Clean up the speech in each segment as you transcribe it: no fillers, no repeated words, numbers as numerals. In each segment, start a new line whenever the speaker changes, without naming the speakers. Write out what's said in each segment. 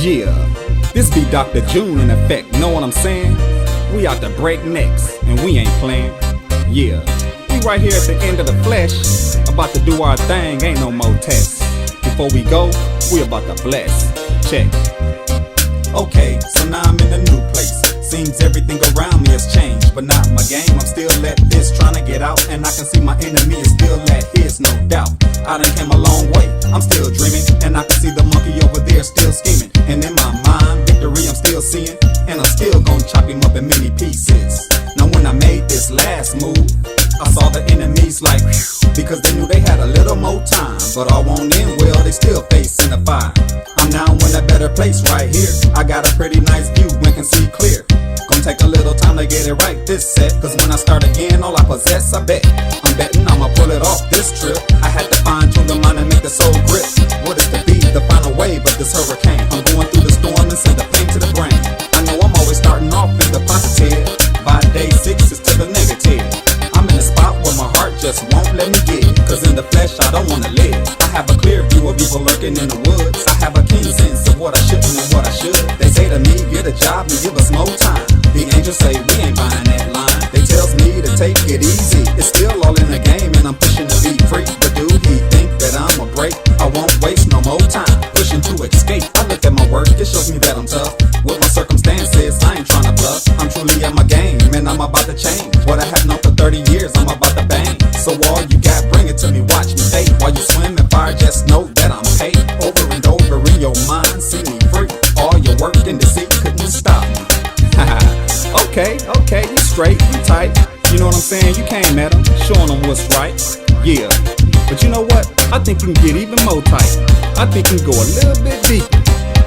Yeah, this be Dr. June in effect, know what I'm saying? We out to break necks, and we ain't playing. Yeah, we right here at the end of the flesh, about to do our thing, ain't no more tests. Before we go, we about to bless. Check.
Okay, so now I'm in a new place. Seems everything around me has changed, but not my game. I'm still at this, trying to get out, and I can see my enemy is still at his, no doubt. I done came a long way, I'm still dreaming, and I can see the monkey over there still scheming. And in my mind, victory I'm still seeing, and I'm still gonna chop him up in many pieces. Now when I made this last move, I saw the enemies like, because they knew they had a little more time, but all won't end well, they still facing the fire. I'm now in a better place right here. I got a pretty nice view and can see clear. Gonna take a little time to get it right this set, cause when I start again, all I possess, I bet. I'm betting I'ma pull it off this trip. I had to fine tune the mind and make the soul grip. What is to be the final wave of this hurricane? I'm going through the storm and send the pain to the brain. I know I'm always starting off in the positive. By day 6 it's to the negative. I'm in a spot where my heart just won't let me get, cause in the flesh I don't wanna live. I have a clear view of evil lurking in the woods. I have a keen sense of what I shouldn't and what I should. They say to me, get a job and give us more time. The angels say we ain't buying that line. They tells me to take it easy. It's still all in the game and I'm pushing to be free. But do he think that I'm a break? I won't waste no more time pushing to escape. I look at my work, it shows me that I'm tough. With my circumstances, I ain't trying to bluff. I'm truly at my game and I'm about to change. What I have known for 30 years, I'm about to bang. So all you got, bring it to me, watch me fade. While you swim in fire, just know that I'm paid. Over and over in your mind, see me free. All your work and deceit couldn't stop me.
Okay, you straight, you tight. You know what I'm saying? You came at them, showing them what's right. Yeah, but you know what? I think you can get even more tight. I think you can go a little bit deeper.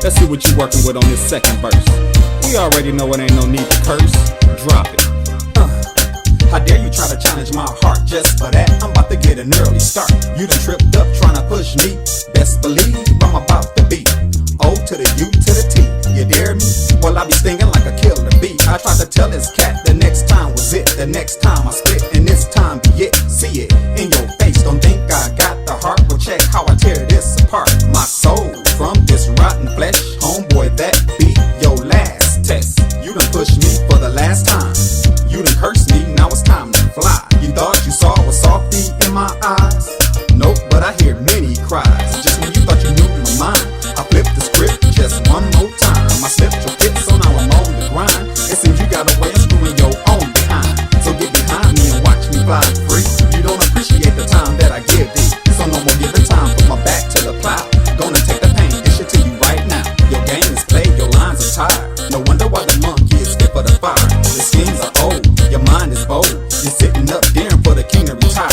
Let's see what you're working with on this second verse. We already know it ain't no need to curse. Drop it.
How dare you try to challenge my heart just for that? I'm about to get an early start. You done tripped up trying to push me. Best believe I'm about to be O to the U to the T. You dare me? Well, I be stinging like a killer bee. I tried to tell this cat the next time was it. The next time I spit, and this time be it. See it in your face. Don't think I got the heart. Well, check how I tear this apart. My soul from this rotten flesh. Homeboy, that be your last test. You done pushed me for the last time. You done cursed me, now it's time to fly. You thought you saw a softy in my eyes? Nope, but I hear many cries. Just when you thought you knew my mind, I flipped the script just one more time. I slipped your fit, so now I'm on the grind. It seems you got a way of screwing your own behind. So get behind me and watch me fly free. You don't appreciate the time that I give thee, so no more giving time. Put my back to the plow. Gonna take the pain, dish it to you right now. Your game is played, your lines are tired. No wonder why the monkey is fit for the fire. The schemes are old, your mind is bold. You're sitting up daring for the king to retire.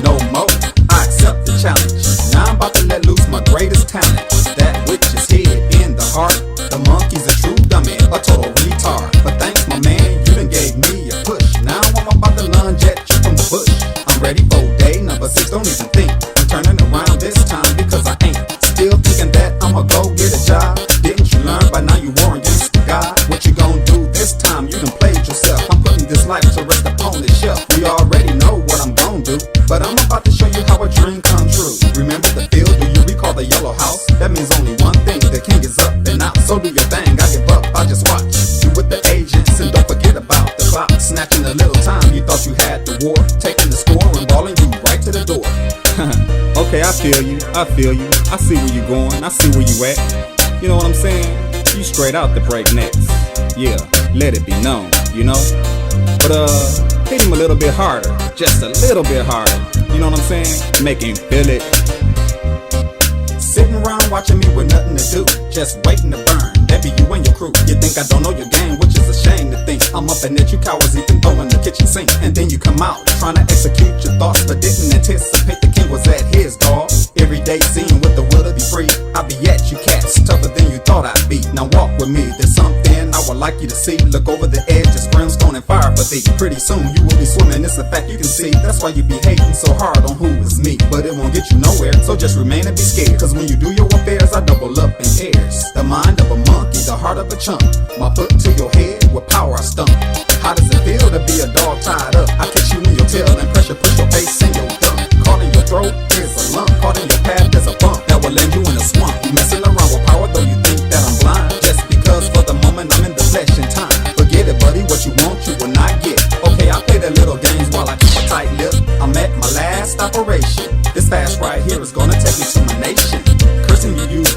No more, I accept the challenge. Now I'm about to let loose my greatest talent. That which is hid in the heart. The monkey's a true dummy, a total retard. But thanks my man, you done gave me a push. Now I'm about to lunge at you from the bush. I'm ready for day number 6, don't even think. I'm turning around this time because I ain't still thinking that I'ma go get a job. Didn't you learn by now you war against God? What you gonna do this time? You done played yourself. I'm putting this life to rest upon this shelf. We already know what I'm gonna do, but I'm about to show you how a dream come true. Remember the field? Do you recall the yellow house? That means only one thing, the king is up and out. So do your thing, I give up, I just watch you with the agents, and don't forget about the clock. Snatching a little time, you thought you had the war. Taking the score and balling you right to the door.
Okay, I feel you. I see where you going, I see where you at. You know what I'm saying? You straight out the break necks. Yeah, let it be known, you know? But hit him a little bit harder, just a little bit harder. You know what I'm saying? Make him feel it.
Sitting around watching me with nothing to do, just waiting to burn. That be you and your crew. You think I don't know your game, which is a shame to think. I'm up and at you cowards even throwing the kitchen sink. And then you come out trying to execute your thoughts, but didn't anticipate the king was at his dog. Every day scene with the will to be free. I be at you cats, tougher than you thought I'd be. Now walk with me, there's something I would like you to see. Look over the edge, it's brimstone and fire for thee. Pretty soon you will be swimming, it's a fact you can see. That's why you be hating so hard on who is me. But it won't get you nowhere, so just remain and be scared. Cause when you do your affairs, I double up in pairs. The mind of a monkey, the heart of a chump. My foot to your head, with power I stump. How does it feel to be a dog tied up? I catch you in your tail and pressure push your face in your thumb. Caught in your throat, there's a lump. Caught in your path, there's a bump that will land you in a swamp. You messing around with power, though you think that I'm blind.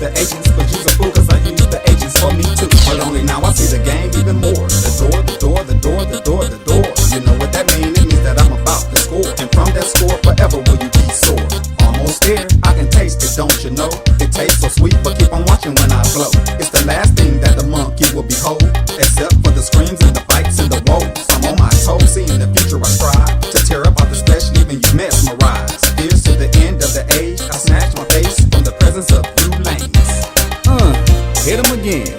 the agents, but you's a fool cause I use the agents for me too. But only now I see the game even more. The door, the door, the door, the door, the door. You know what that means? It means that I'm about to score. And from that score, forever will you be sore. Almost there, I can taste it, don't you know? It tastes so sweet, but keep on watching when I blow. It's the last thing that the monkey will behold, except for the screams and the fights and the woes. I'm on my toes, seeing the future I strive to tear up all this flesh, leaving you mesmerized. Here's to the end of the age, I snatched my face from the presence of you lanes.
Hit him again.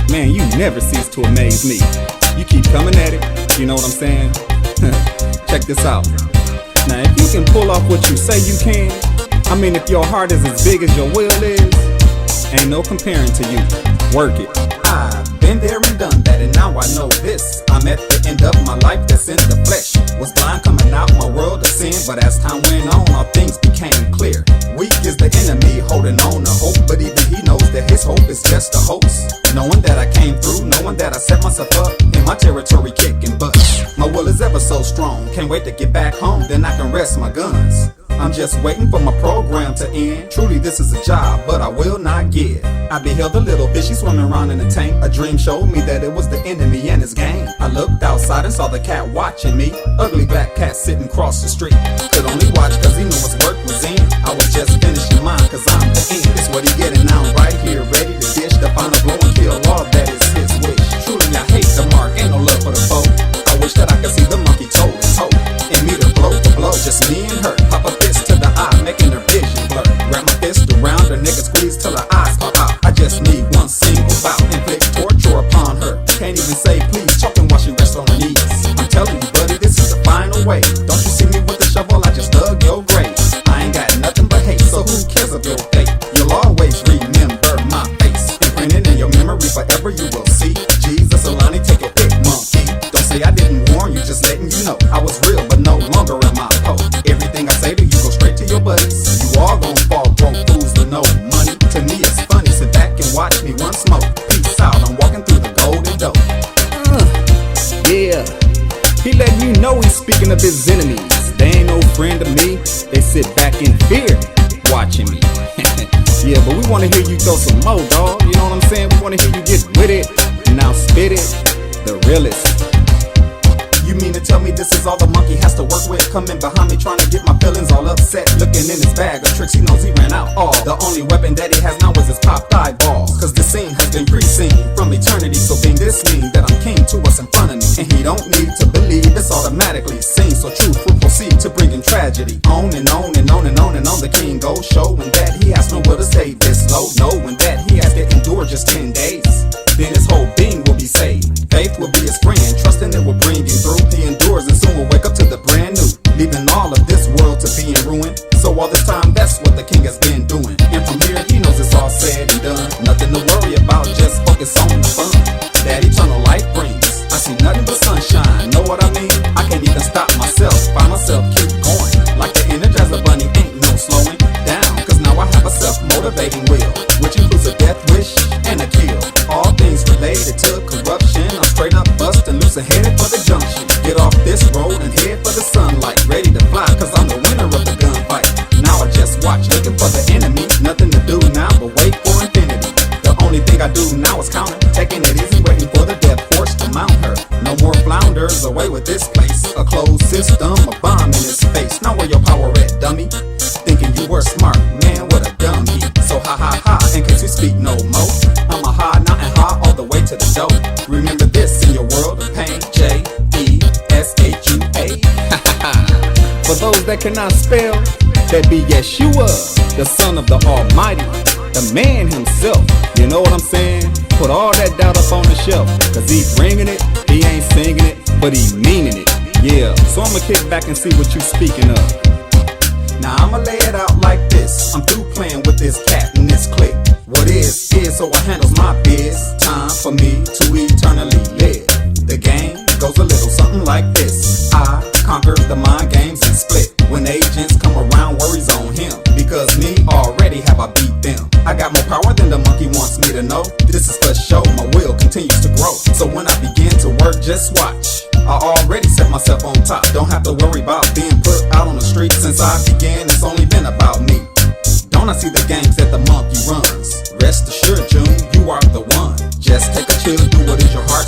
Man, you never cease to amaze me. You keep coming at it, you know what I'm saying? Check this out. Now, if you can pull off what you say you can, I mean, if your heart is as big as your will is, ain't no comparing to you. Work it.
I've been there and done that, and now I know this. I'm at the end of my life that's in the flesh. Was blind coming out my world of sin, but as time went on, all things became clear. Weak is the enemy holding on to hope, but even he knows that his hope is just a hoax. Knowing that I came through, knowing that I set myself up in my territory kicking butt. My will is ever so strong, can't wait to get back home, then I can rest my guns. I'm just waiting for my program to end. Truly this is a job, but I will not give. I beheld a little fishy swimming around in a tank. A dream showed me that it was the enemy and his gang. I looked outside and saw the cat watching me. Ugly black cat sitting across the street. Could only watch cause he knew his work was in. I was just finishing mine cause I'm the end. It's what he getting now, I'm right here ready to dish the final blow and kill all that is his wish. Truly I hate the mark, ain't no love for the foe. I wish that I could see the monkey toe to toe, and me to blow, just me and her. Pop a fist to the eye, making her vision blur. Wrap my fist around her, nigga squeeze till her eyes pop out. I just need one single bout, inflict torture upon her. Can't even say please, choking while she rests on her knees. I'm telling you buddy, this is the final way. Don't you see me with the shovel, I just dug your grave. I ain't got nothing but hate, so who cares of your fate? You'll always remember my face, imprinted in your memory forever you will see. Jesus Alani, take your pick, monkey. Don't say I didn't warn you, just letting you know I was real, but no longer am I cold. Everything I say to you go straight to your buddies. You all gon' fall broke fools with no money. To me it's funny, sit back and watch me once more. Peace out, I'm walking through the golden door.
Yeah, he letting you know he's speaking of his enemies. They ain't no friend of me, they sit back in fear, watching me. Yeah, but we wanna hear you throw some more, dawg. You know what I'm saying? We wanna hear you get with it, now spit it, the realest.
You mean to tell me this is all the monkey has to work with? Coming behind me trying to get my feelings all upset. Looking in his bag of tricks, he knows he ran out all. The only weapon that he has now is his popped eyeball. Cause the scene has been pre-seen from eternity. So being this mean that I'm king to what's in front of me. And he don't need to believe it's automatically seen. So truth will proceed to bring him tragedy. On and on and on and on and on the king goes, showing that he has nowhere to stay this low. Knowing that he has to endure just 10 days. Then his whole being will be saved. Faith will be his friend, trusting it will bring him through. He endures and soon will wake up to the brand new, leaving all of this world to be in ruin. So all this time, that's what the king has been doing. And from here, he knows it's all said and done. Nothing to worry about, just focus on the fun that eternal life brings. I see nothing but sunshine, know what I mean? I can't even stop myself, find myself keep going. Like the Energizer Bunny, ain't no slowing down. Cause now I have a self-motivating will, which includes a death wish and a kill. All things related to corruption. I'm straight up bustin' loose and headed for the junction. Get off this road and head for the sunlight. Ready to fly, cause I'm the winner of the gunfight. Now I just watch, looking for the enemy. Nothing to do now but wait for infinity. The only thing I do now is counter, taking it easy, waiting for the death force to mount her. No more flounders, away with this place. A closed system, a bomb in his face. Now where your power at, dummy? Thinking you were smart, man, what a dummy. So ha ha ha, in case you speak no more. I'm a high, not and high, all the way to the dough. Remember this in your world of pain, J-E-S-H-U-A.
For those that cannot spell, that be Yeshua, the son of the Almighty, the man himself. You know what I'm saying? Put all that doubt up on the shelf, cause he bringing it, he ain't singing it, but he meaning it. Yeah, so I'ma kick back and see what you speaking of.
Now I'ma lay it out like this. I'm through playing with this cat and this click. What is, so I handles my biz. Time for me to eternally live. The game goes a little something like this. I conquer the mind games and split. When agents come around, worries on him. Because me, already have I beat them. I got more power than the monkey wants me to know. This is for show, my will continues to grow. So when I begin to work, just watch. I already set myself on top. Don't have to worry about being put out on the street. Since I began, it's only been about me. Don't I see the games that the monkey runs? Rest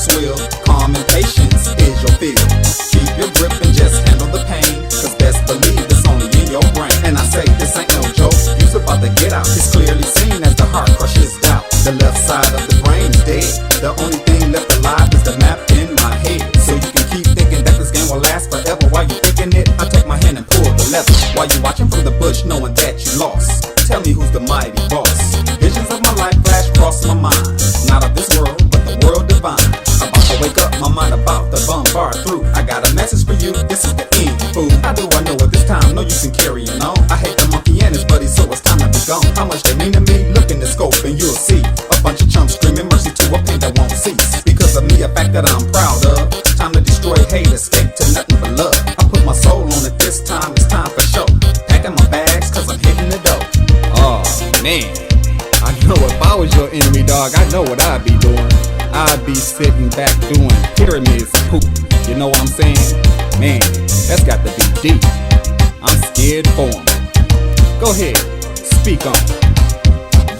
swill. Calm and patience is your field. Keep your grip and just handle the pain, cause best believe it's only in your brain. And I say this ain't no joke, you's about to get out. It's clearly seen as the heart crushes doubt. The left side of the brain is dead. The only thing left alive is the map in my head. So you can keep thinking that this game will last forever. While you thinking it, I take my hand and pull the lever. While you watching from the bush knowing that you lost, tell me who's the mighty boss. Visions of my life flash across my mind. Not of this world, but the world divine. About to wake up, my mind about to bombard through. I got a message for you, this is the end, fool. How do I know at this time? No use in carrying on. I hate the monkey and his buddy, so it's time to be gone. How much they mean to me? Look in the scope and you'll see a bunch of chumps screaming mercy to a pain that won't cease. Because of me, a fact that I'm proud of. Time to destroy hate, escape to nothing but love. I put my soul on it this time, it's time for show. Packing my bags, cause I'm hitting the dough.
Oh man, I know if I was your enemy, dog, I know what I'd be doing. I'd be sitting back doing pyramids poop. You know what I'm saying? Man, that's got to be deep. I'm scared for him. Go ahead, speak on.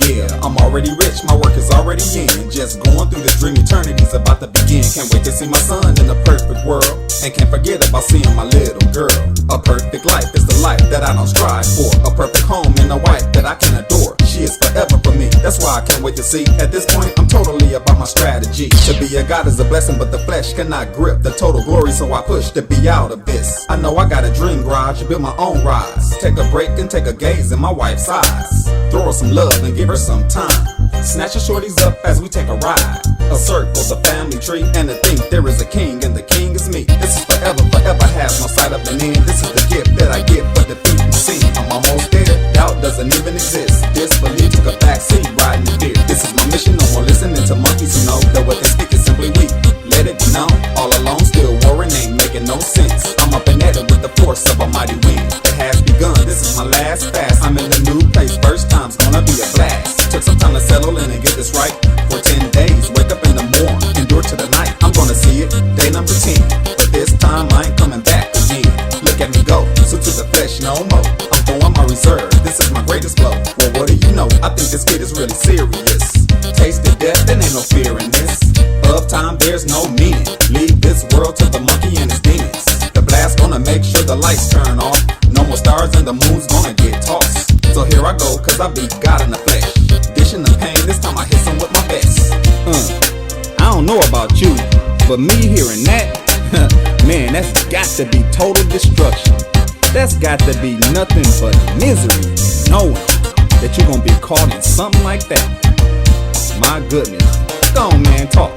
Yeah, I'm already rich, my work is already in. Just going through this dream, eternity's about to begin. Can't wait to see my son in a perfect world, and can't forget about seeing my little girl. A perfect life is the life that I don't strive for. A perfect home and a wife that I can adore. She is forever for me, that's why I can't wait to see. At this point, I'm totally about my strategy. To be a god is a blessing, but the flesh cannot grip the total glory, so I push to be out of this. I know I got a dream garage, build my own rise. Take a break and take a gaze in my wife's eyes. Throw her some love and give her some time. Snatch your shorties up as we take a ride. A circle, the family tree, and to think there is a king, and the king is me. This is forever, forever has no sight of an end. This is the gift that I give for defeat and sin. I'm almost there, doubt doesn't even exist. Disbelief took a backseat, riding the fear. This is my mission, no more listening to monkeys who know that what they speak is simply weak. Let it be known, all alone, still warring, ain't making no sense. I'm up and at it with the force of a mighty wind. It has begun, this is my last fast. I'm in a new place, first time's gonna be a blast. Took some time to settle in and get this right. For 10 days, wake up in the morning, endure to the night. I'm gonna see it, day number 10. But this time I ain't coming back again. Look at me go, so to the flesh no more. I'm throwing my reserve, this is my greatest blow. Well, what do you know? I think this kid is really serious. Tasted death, there ain't no fear in this. Of time, there's no meaning. Leave this world to the monkey and his demons. The blast gonna make sure the lights turn off. No more stars and the moon's gonna get tossed. So here I go, cause I be God in the flesh. Dishing the pain, this time I hit some with my best.
I don't know about you, but me hearing that, man, that's got to be total destruction. That's got to be nothing but misery, knowing that you're gonna be caught in something like that. My goodness. Go on, man, talk.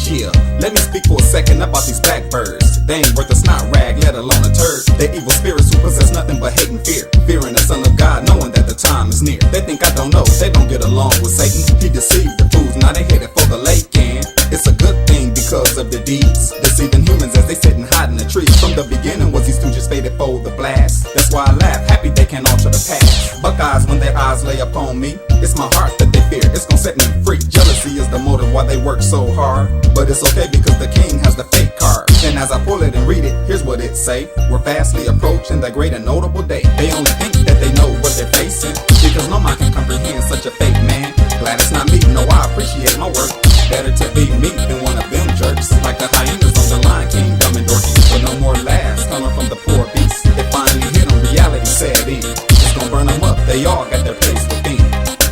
Yeah, let me speak for a second about these blackbirds. They ain't worth a snot rag, let alone a turd. They evil spirits who possess nothing but hate and fear. Fearing the son of God, knowing that the time is near. They think I don't know, they don't get along with Satan. He deceived the fools, now they headed for the lake, and it's a good thing because of the deeds. Deceiving humans as they sit and hide in the trees. From the beginning was these stooges fated for the blast. That's why I laugh, happy they can't alter the past. Buckeyes when their eyes lay upon me. It's my heart that they fear, it's gonna set me free. Jealousy is the motive why they work so hard. But it's okay because the king has the fake card. And as I pull it and read it, here's what it say. We're fastly approaching the great and notable day. They only think that they know what they're facing, because no mind can comprehend such a fake man. Glad it's not me, no, I appreciate my work. Better to be me than one of them jerks. Like the hyenas on the Lion King, dumb and dorky. But no more laughs coming from the poor beast. It finally hit them, reality set in. It's gonna burn them up, they all got their place within.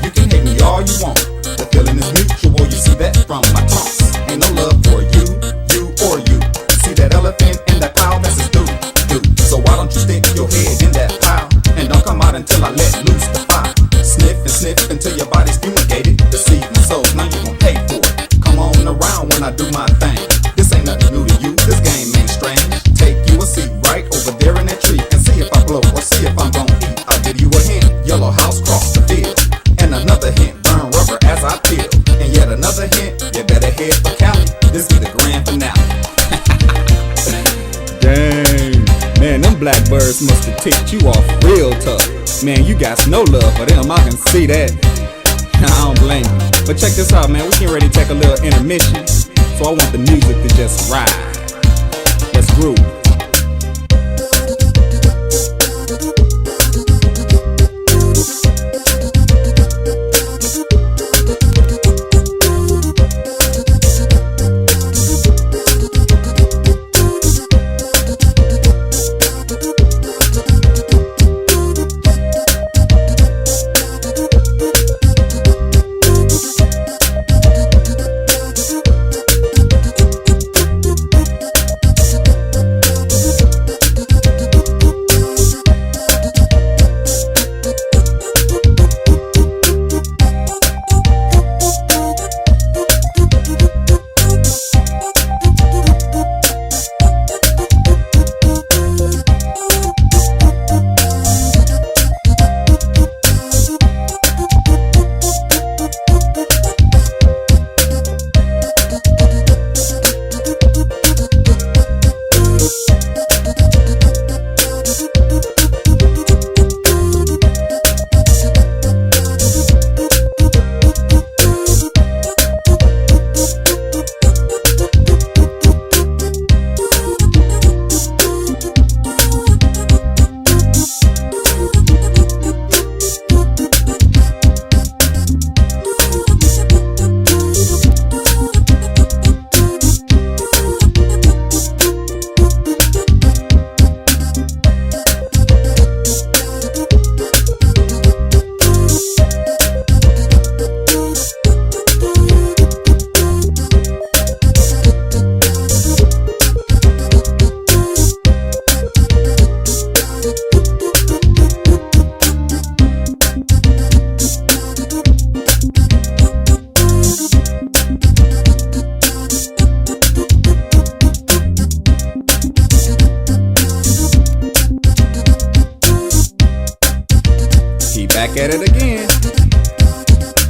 You can hate me all you want, the feeling is mutual, you see that from my taunts. Ain't no love for you, or you. See that elephant in that pile, that's his dude. So why don't you stick your head in that pile, and don't come out until I let loose the fire. Sniff and sniff until your body's fumigated. Deceiving souls, now you gon' pay for it. Come on around when I do my thing. This ain't nothing new to you, this game ain't strange. Take you a seat right over there in that tree, and see if I blow or see if I'm gon' eat. I'll give you a hint, yellow house cross the field. And another hint, burn rubber as I peel. And yet another hint, you better head for Cali. This be the grand finale.
Dang, man, them blackbirds must have ticked you off real tough. Man, you got no love for them, I can see that. I don't blame you. But check this out, man, we getting ready to take a little intermission. So I want the music to just ride. Let's groove. Back at it again.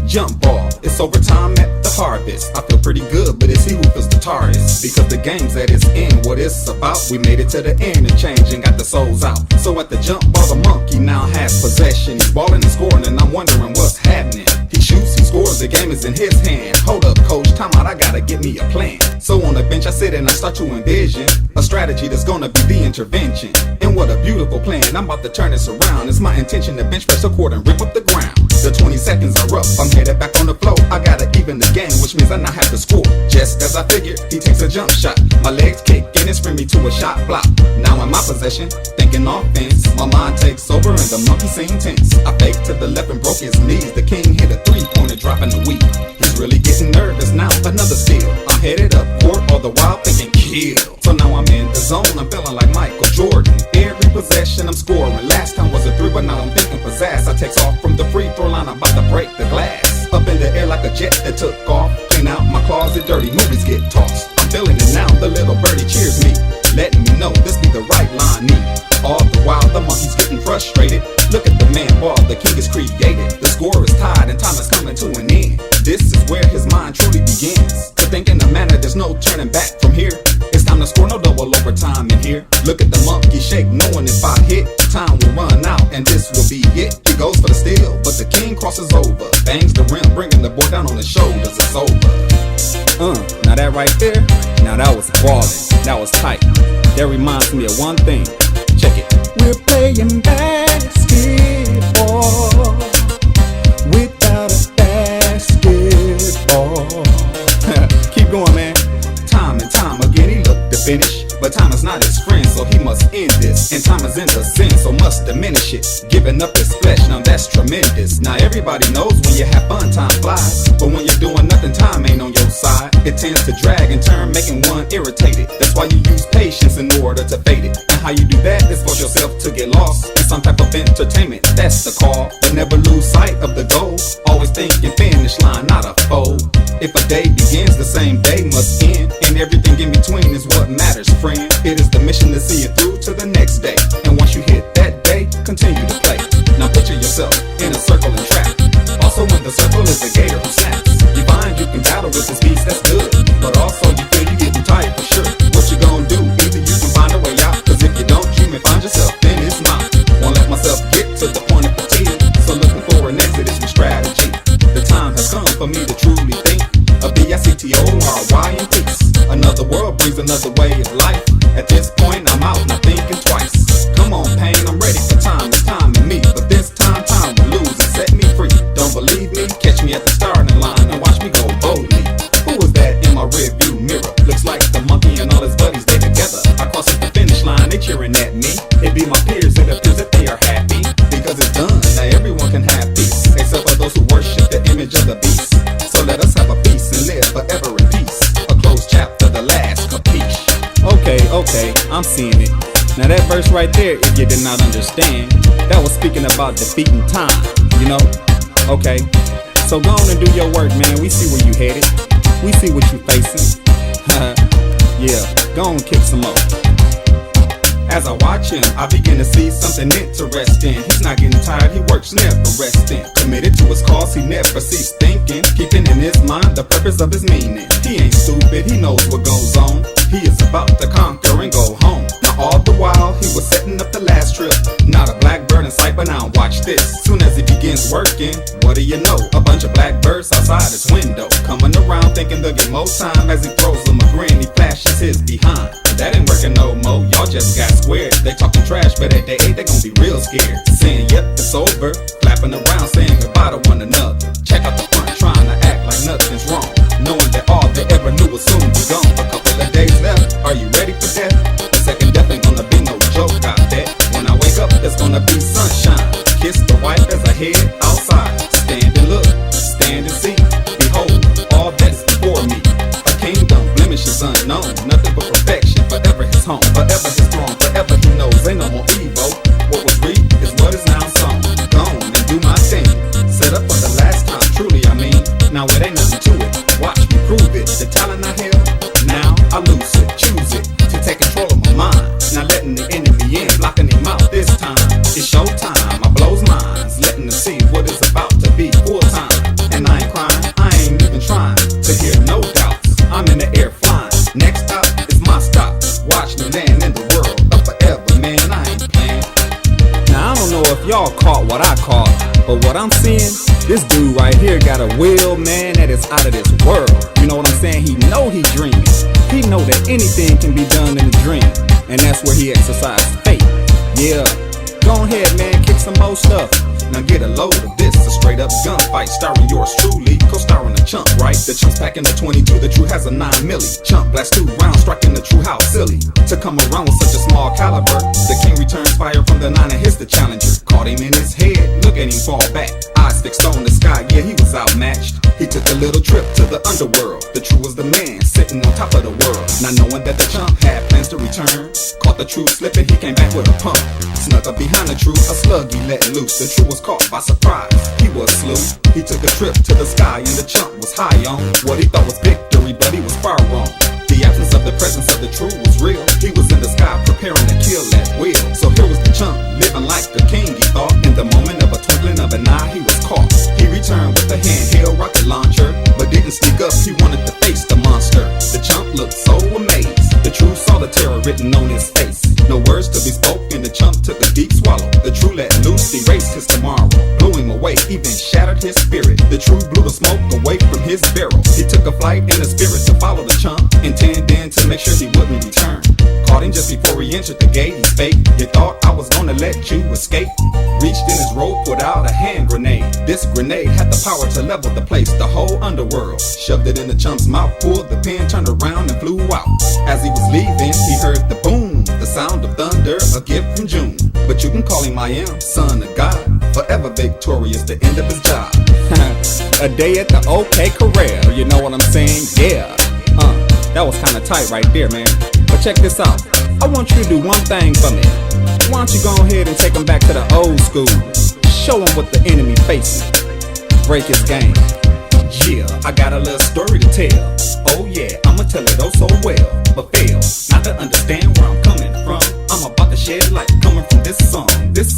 Jump ball, it's overtime at the harvest. I feel pretty good, but it's he who feels the hardest. Because the game's at its end, what it's about. We made it to the end and changed and got the souls out. So at the jump ball, the monkey now has possession. He's balling and scoring and I'm wondering what's happening. He shoots, he scores, the game is in his hand. Hold up, coach, time out, I gotta get me a plan. So on the bench I sit and I start to envision a strategy that's gonna be the intervention. And what a beautiful plan, I'm about to turn this around. It's my intention to bench press a court and rip up the ground. The 20 seconds are up, I'm headed back on the floor. I gotta even the game, which means I now have to score. Just as I figured, he takes a jump shot. My legs kick and it spin me to a shot block. Now in my possession, thinking offense. My mind takes over and the monkey seemed tense. I faked to the left and broke his knees. The king hit a three-pointer, dropping the weed. He's really getting nervous now, another steal. I'm headed up court, all the while thinking kill. So now I'm in the zone, I'm feeling like Michael Jordan. Every possession I'm scoring. Last time was a three, but now I'm thinking pizzazz. I takes off from the free throw line, I'm about to break the glass. Up in the air like a jet that took off. Clean out my closet, dirty movies get tossed. I'm feeling it now, the little birdie cheers me, letting me know this be the right line need. All the while the monkey's getting frustrated. Look at the man ball, the king is created. The score is tied and time is coming to an end. This is where his mind truly begins. To think in a manner there's no turning back from here. It's time to score, no double overtime in here. Look at the monkey shake, knowing if I hit, time will run out and this will be it. He goes for the steal, but the king crosses over. Bangs the rim, bringing the boy down on his shoulders, it's over.
Now that right there, now that was ballin', that was tight. That reminds me of one thing, check it. We're playing basketball without a basketball. Keep going, man.
Time and time again he looked to finish, but time is not his friend, so he must end this. And time is in the sin, so must diminish it. Giving up his flesh, now that's tremendous. Now everybody knows when you have fun, time flies. But when you're doing nothing, time ain't on your side. It tends to drag in turn, making one irritated. That's why you use patience in order to fade it. And how you do that is force yourself to get lost in some type of entertainment, that's the call. But never lose sight of the goal. Always thinking finish line, not a fold. If a day begins, the same day must end. And everything in between is what matters, friend. It is the mission to see you through to the next day. And once you hit that day, continue to play. Now picture yourself in a circle and track. Also when the circle is the gator who snaps. You find you can battle with this beast, that's good. But also you feel you getting tired for sure. What you gonna do? Either you can find a way out, cause if you don't, you may find yourself in his mouth. Won't let myself get to the point of fatigue. So looking for an exit is my strategy. The time has come for me to truly think of BICTORY in peace. Another world brings another way of life. At this point I'm out, not thinking twice. Come on pain, I'm ready for time, it's time in me. But this time will lose and set me free. Don't believe me? Catch me at the starting line and watch me go boldly. Who is that in my rear view mirror? Looks like the monkey and all his buddies, they together. I cross at the finish line, they cheering at me. It be my peers, it appears that they are happy because it's done, now everyone can have peace. Except for those who worship the image of the beast. So let us have a peace and live forever in peace. A closed chapter, the last capiche.
Okay, I'm seeing it. Now that verse right there, if you did not understand, that was speaking about defeating time, you know? Okay, so go on and do your work, man. We see where you headed. We see what you facing. Yeah, go on, kick some more.
As I watch him, I begin to see something interesting. He's not getting tired, he works, never resting. Committed to his cause, he never cease thinking. Keeping in his mind the purpose of his meaning. He ain't stupid, he knows what goes on. He is about to conquer and go home. Now all the while, he was setting up the last trip. Not a blackbird in sight, but now watch this. Soon as he begins working, what do you know? A bunch of blackbirds outside his window. Coming around thinking they'll get more time. As he throws them a grin, he flashes his behind. That ain't working no more, y'all just got squared. They talking trash, but at day 8 they gon' be real scared. Saying yep, it's over, flapping around saying goodbye to one another. Check out the front, trying to act like nothing's wrong, knowing that all they ever knew was soon be gone. A couple of days left, are you ready for death? The second death ain't gonna be no joke, I bet. When I wake up, there's gonna be sunshine. Kiss the wife as I head outside. Stand and look, stand and see. Behold, all that's before me. A kingdom, blemishes unknown, nothing but perfection. Forever his home, forever his throne, forever he knows ain't no more evil. What was reaped is what is now sown. Gone and do my thing, set up for the last
But what I'm seeing, this dude right here got a will, man, that is out of this world. You know what I'm saying? He know he dreaming. He know that anything can be done in a dream, and that's where he exercised faith. Yeah, go ahead, man, kick some more stuff.
Now get a load of this, a straight up gunfight starring yours truly, co-starring the Chump, right? The Chump's packing the 22, the True has a 9 milli. Chump blasts 2 rounds, striking the True house silly. To come around with such a small caliber, the King returns fire from the 9 and hits the challenger. Caught him in his head, look at him fall back. Eyes fixed on the sky, yeah, he was outmatched. He took a little trip to the underworld. The True was the man, sitting on top of the world. Not knowing that the Chump had plans to return, caught the True slipping, he came back with a pump. Snuck up behind the True, a slug he let loose. The True was caught by surprise, he was slew. He took a trip to the sky and the Chump was high on what he thought was victory, but he was far wrong. The absence of the presence of the True was real. He was in the sky preparing to kill at will. So here was the Chump, living like the king, he thought. In the moment of a twinkling of an eye, he was caught. He returned with a handheld rocket launcher, but didn't sneak up, he wanted to face the monster. The Chump looked so amazed. The True saw the terror written on his face. No words to be spoken, the Chump took a deep swallow. The True let loose, erased his tomorrow, blew him away, even shattered his spirit. The True blew the smoke away from his barrel. He took a flight in the spirit to follow the Chump, intending to make sure he wouldn't return. Caught him just before he entered the gate, he spake, "You thought I was gonna let you escape?" Reached in his robe, put out a hand grenade. This grenade had the power to level the place, the whole underworld. Shoved it in the Chump's mouth, pulled the pin, turned around and flew out. As he was leaving, he heard the boom, the sound of thunder, a gift from June. But you can call him I Am, son of God, forever victorious, the end of his job.
A day at the OK Corral, you know what I'm saying? Yeah, that was kinda tight right there, man. But check this out, I want you to do one thing for me. Why don't you go ahead and take him back to the old school? Show him what the enemy faces, break his game.
Yeah, I got a little story to tell. Oh yeah, I'ma tell it oh so well, but fail not to understand where I'm coming from. I'm about to shed light coming from this song. This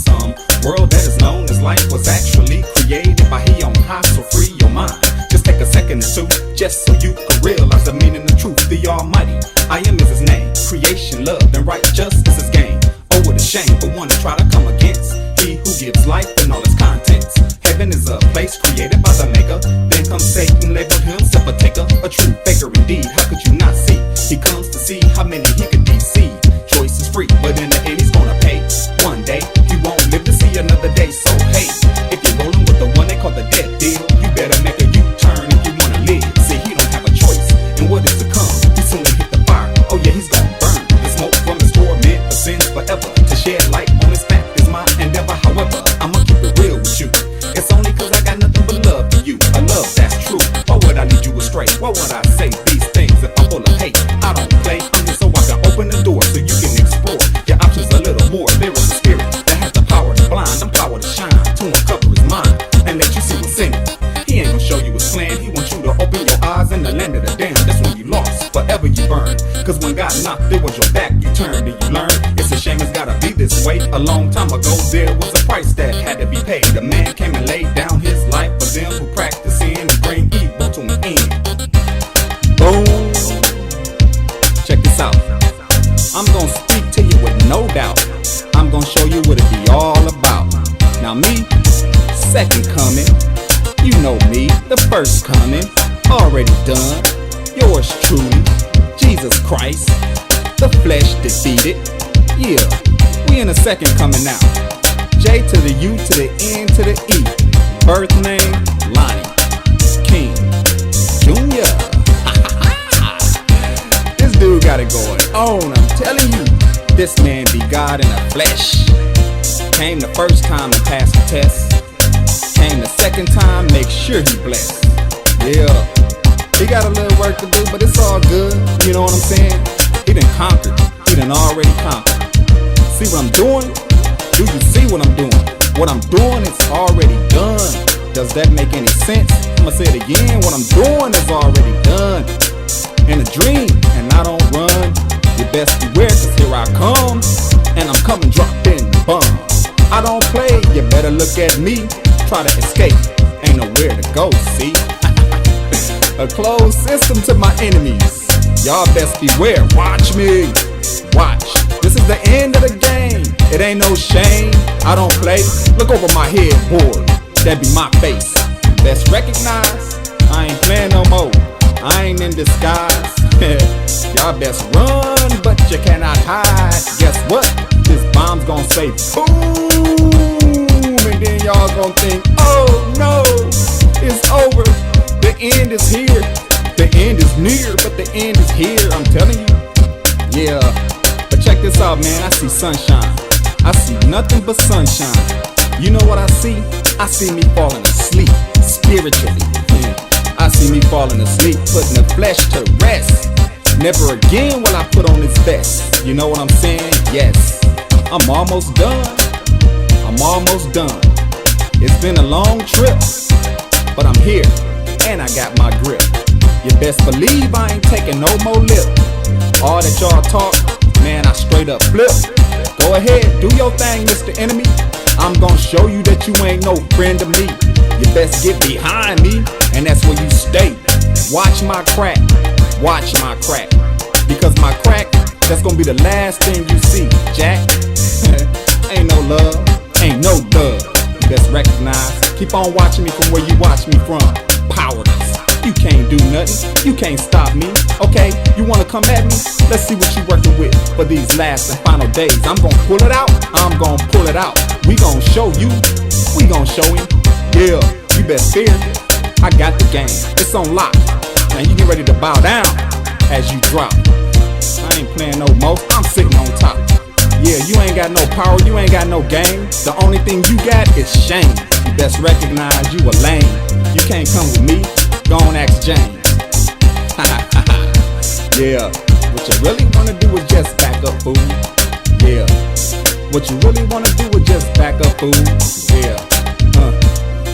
world that is known as life was actually created by He on high, so free your mind. Just take a second or two, just so you can realize the meaning of truth. The Almighty, I Am is His name. Creation, love, and righteous is His game. Oh, what a shame for one to try to come against He who gives life and all its contents. Heaven is a place created by the Maker. Then comes Satan, labeled himself a taker, a true faker indeed. How could you not see? He comes to see how many he could deceive. Choice is free, but in the end he's gonna pay. One day he won't live to see another day. So hey, if you're rolling with the one they call the death deal, you better make a U-turn if you wanna live. See, he don't have a choice, and what is to come? He soon will hit the fire. Oh yeah, he's gonna burn the smoke from his torment ascends forever. To shed light on his path is my endeavor. However, I'ma keep it real with you. It's only cause I got nothing but love for you, a love that's true. Why would I lead you astray? Why would I say these things if I'm full of hate? I don't play, I'm here so I can open the door so you can explore your options a little more. There is a spirit that has the power to blind and power to shine, to uncover his mind and let you see what's in it. He ain't gonna show you his plan, he wants you to open your eyes in the land of the damned. That's when you lost, forever you burn. Cause when God knocked, it was your back, you turned and you learned. It's a shame it's gotta be this way. A long time ago there was a price that had to be paid. A man came and laid down his life for them who practice sin and bring evil to an end.
Boom. Check this out, I'm gonna speak to you with no doubt. I'm gonna show you what it be all about. Now me, second coming, you know me, the first coming, already done. Yours truly, Jesus Christ, the flesh defeated. Yeah, we in the second coming now. J to the U to the N to the E. Birth name, Lonnie King Jr. This dude got it going on, I'm telling you. This man be God in the flesh. Came the first time and passed the test. Came the second time, make sure he blessed. Yeah, he got a little work to do, but it's all good. You know what I'm saying? He done conquered, he done already conquered. See what I'm doing? Do you see what I'm doing? What I'm doing is already done. Does that make any sense? I'ma say it again, what I'm doing is already done. In a dream, and I don't run. You best beware, cause here I come. And I'm coming dropped in the bum. I don't play, you better look at me. Try to escape, ain't nowhere to go, see? A closed system to my enemies. Y'all best beware, watch me. Watch, this is the end of the game. It ain't no shame, I don't play. Look over my headboard. that be my face. Best recognize, I ain't playing no more. I ain't in disguise. Y'all best run, but you cannot hide. Guess what? This bomb's gonna say boom, and then y'all gonna think, oh no, it's over. The end is here. The end is near, but the end is here. I'm telling you. Yeah, but check this out, man. I see sunshine. I see nothing but sunshine. You know what I see? I see me falling asleep spiritually. I see me falling asleep, putting the flesh to rest. Never again will I put on its best. You know what I'm saying? Yes, I'm almost done. I'm almost done. It's been a long trip, but I'm here and I got my grip. You best believe I ain't taking no more lip. All that y'all talk, man, I straight up flip. Go ahead, do your thing, Mr. Enemy. I'm gonna show you that you ain't no friend of me. You best get behind me, and that's where you stay. Watch my crack, watch my crack. Because my crack, that's gonna be the last thing you see, Jack. Ain't no love, ain't no love. You best recognize, keep on watching me from where you watch me from. Powerless, you can't do nothing, you can't stop me. Okay, you wanna come at me? Let's see what you working with for these last and final days. I'm gonna pull it out, I'm gonna pull it out. We gonna show you, we gonna show him. Yeah, you best fear. I got the game, it's on lock. Now you get ready to bow down as you drop. I ain't playing no more, I'm sitting on top. Yeah, you ain't got no power, you ain't got no game. The only thing you got is shame. You best recognize you a lame. You can't come with me, go on ask James. Yeah, what you really wanna do is just back up, fool. Yeah, what you really wanna do is just back up, fool. Yeah,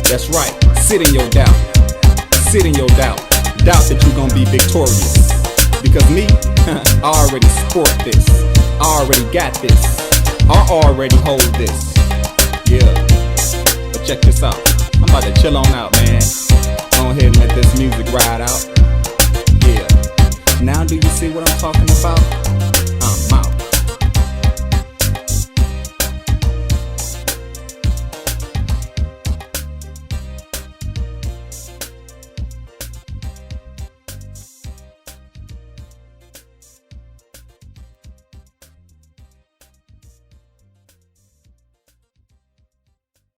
that's right, sit in your doubt. Sit in your doubt. Doubt that you're gonna be victorious. Because me, I already sport this. I already got this. I already hold this. Yeah, but check this out. I'm about to chill on out, man. Go ahead and let this music ride out.